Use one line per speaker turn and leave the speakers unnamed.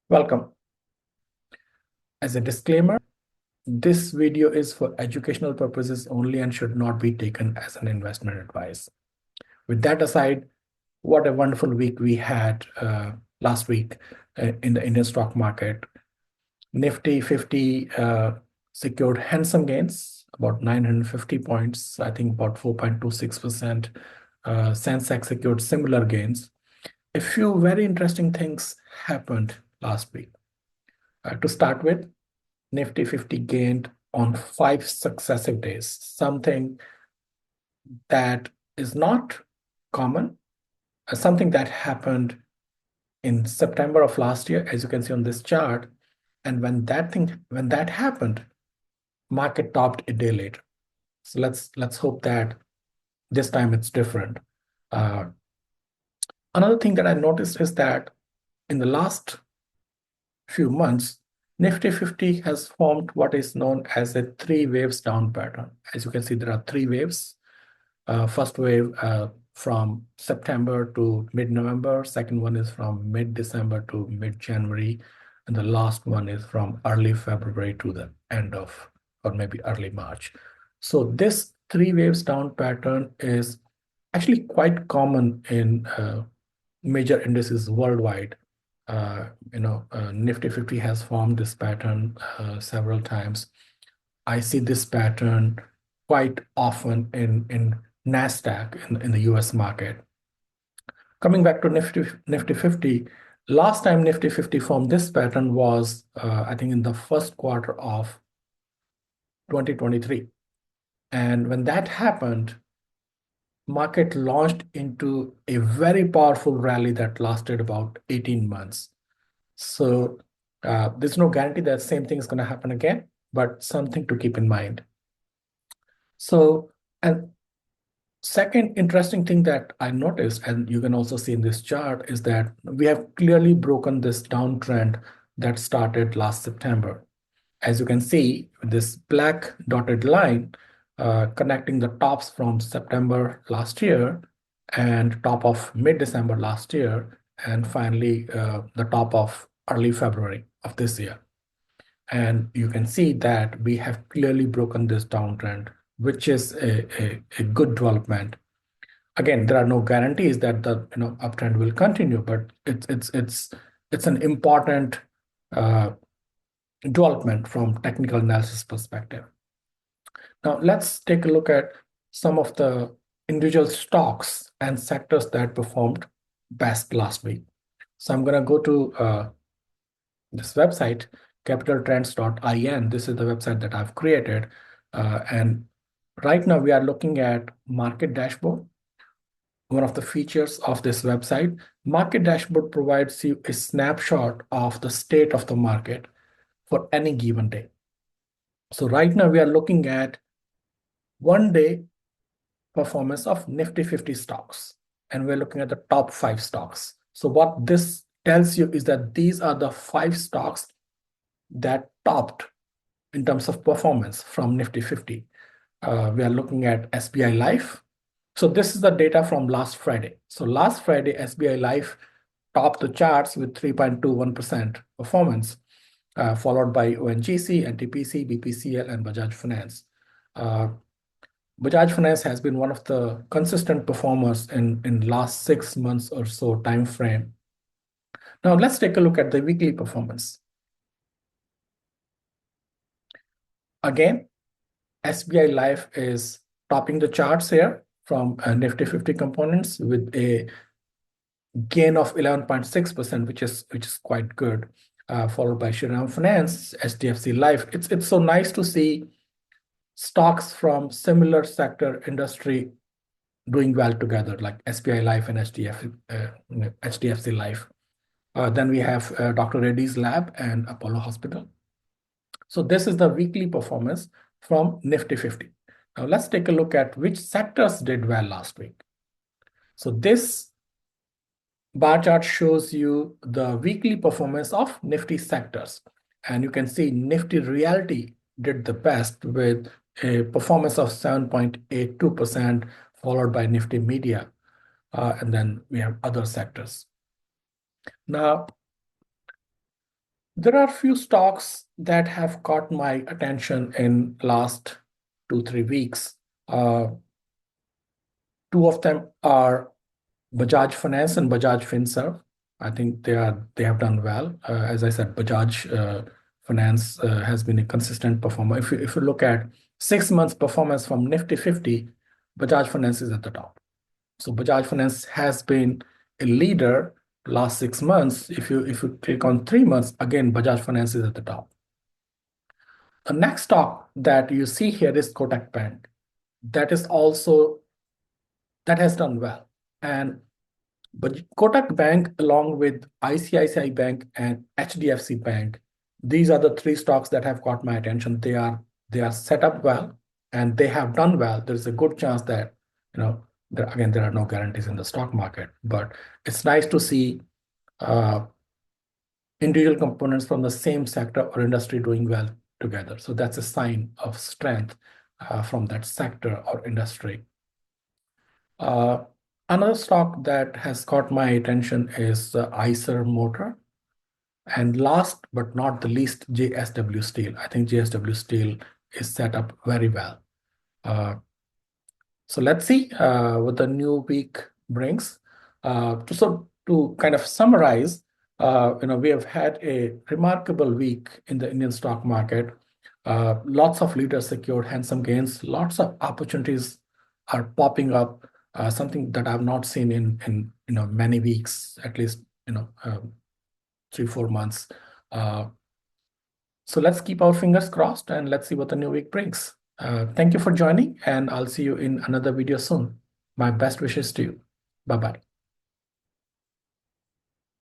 Welcome. As a disclaimer, this video is for educational purposes only and should not be taken as an investment advice. With that aside, what a wonderful week we had last week in the Indian stock market. Nifty 50 secured handsome gains, about 950 points, I think about 4.26%. Sensex secured similar gains. A few very interesting things happened last week. To start with, Nifty 50 gained on 5 successive days, something that is not common, something that happened in September of last year, as you can see on this chart. And when that happened, market topped a day later. So let's hope that this time it's different. Another thing that I noticed is that in the last few months, Nifty 50 has formed what is known as a three waves down pattern. As you can see, there are three waves. First wave from September to mid-November. Second one is from mid-December to mid-January. And the last one is from early February to the end of, or maybe early March. So this three waves down pattern is actually quite common in major indices worldwide. Nifty 50 has formed this pattern several times. I see this pattern quite often in NASDAQ in the US market. Coming back to Nifty 50, last time Nifty 50 formed this pattern was, I think, in the first quarter of 2023. And when that happened, market launched into a very powerful rally that lasted about 18 months. So there's no guarantee that same thing is going to happen again, but something to keep in mind. So, and second interesting thing that I noticed, and you can also see in this chart, is that we have clearly broken this downtrend that started last September. As you can see, this black dotted line connecting the tops from September last year and top of mid-December last year, and finally the top of early February of this year. And you can see that we have clearly broken this downtrend, which is a good development. Again, there are no guarantees that the uptrend will continue, but it's an important development from technical analysis perspective. Now let's take a look at some of the individual stocks and sectors that performed best last week. So I'm going to go to this website, capitaltrends.in. This is the website that I've created. And right now we are looking at market dashboard. One of the features of this website, market dashboard provides you a snapshot of the state of the market for any given day. So right now we are looking at 1 day performance of Nifty 50 stocks, and we're looking at the top 5 stocks. So what this tells you is that these are the 5 stocks that topped in terms of performance from Nifty 50. We are looking at SBI Life. So this is the data from last Friday. So last Friday, SBI Life topped the charts with 3.21% performance, followed by ONGC, NTPC, BPCL, and Bajaj Finance. Bajaj Finance has been one of the consistent performers in last 6 months or so time frame. Now let's take a look at the weekly performance. Again, SBI Life is topping the charts here from Nifty 50 components with a gain of 11.6%, which is quite good, followed by Shriram Finance, HDFC Life. It's so nice to see stocks from similar sector industry doing well together, like SBI Life and HDFC Life. Then we have Dr. Reddy's Lab and Apollo Hospital. So this is the weekly performance from Nifty 50. Now let's take a look at which sectors did well last week. So this bar chart shows you the weekly performance of Nifty sectors. And you can see Nifty Realty did the best with a performance of 7.82%, followed by Nifty Media. And then we have other sectors. Now, There are few stocks that have caught my attention in last 2, 3 weeks. Two of them are Bajaj Finance and Bajaj Finserv. I think they have done well. As I said, Bajaj Finance has been a consistent performer. If you look at 6 months performance from Nifty 50, Bajaj Finance is at the top. So Bajaj Finance has been a leader last 6 months. If you click on 3 months, again Bajaj Finance is at the top. The next stock that you see here is Kotak Bank. That is also that has done well. And but Kotak Bank, along with ICICI Bank and HDFC Bank, these are the three stocks that have caught my attention. They are set up well and they have done well. There's a good chance that, there are no guarantees in the stock market, but it's nice to see individual components from the same sector or industry doing well together. So that's a sign of strength from that sector or industry. Another stock that has caught my attention is Eiser Motor. And last but not the least, JSW Steel. I think JSW Steel is set up very well. So let's see what the new week brings. To kind of summarize, we have had a remarkable week in the Indian stock market. Lots of leaders secured handsome gains. Lots of opportunities are popping up. Something that I've not seen in many weeks, at least 3, 4 months. So let's keep our fingers crossed and let's see what the new week brings. Thank you for joining, and I'll see you in another video soon. My best wishes to you. Bye-bye.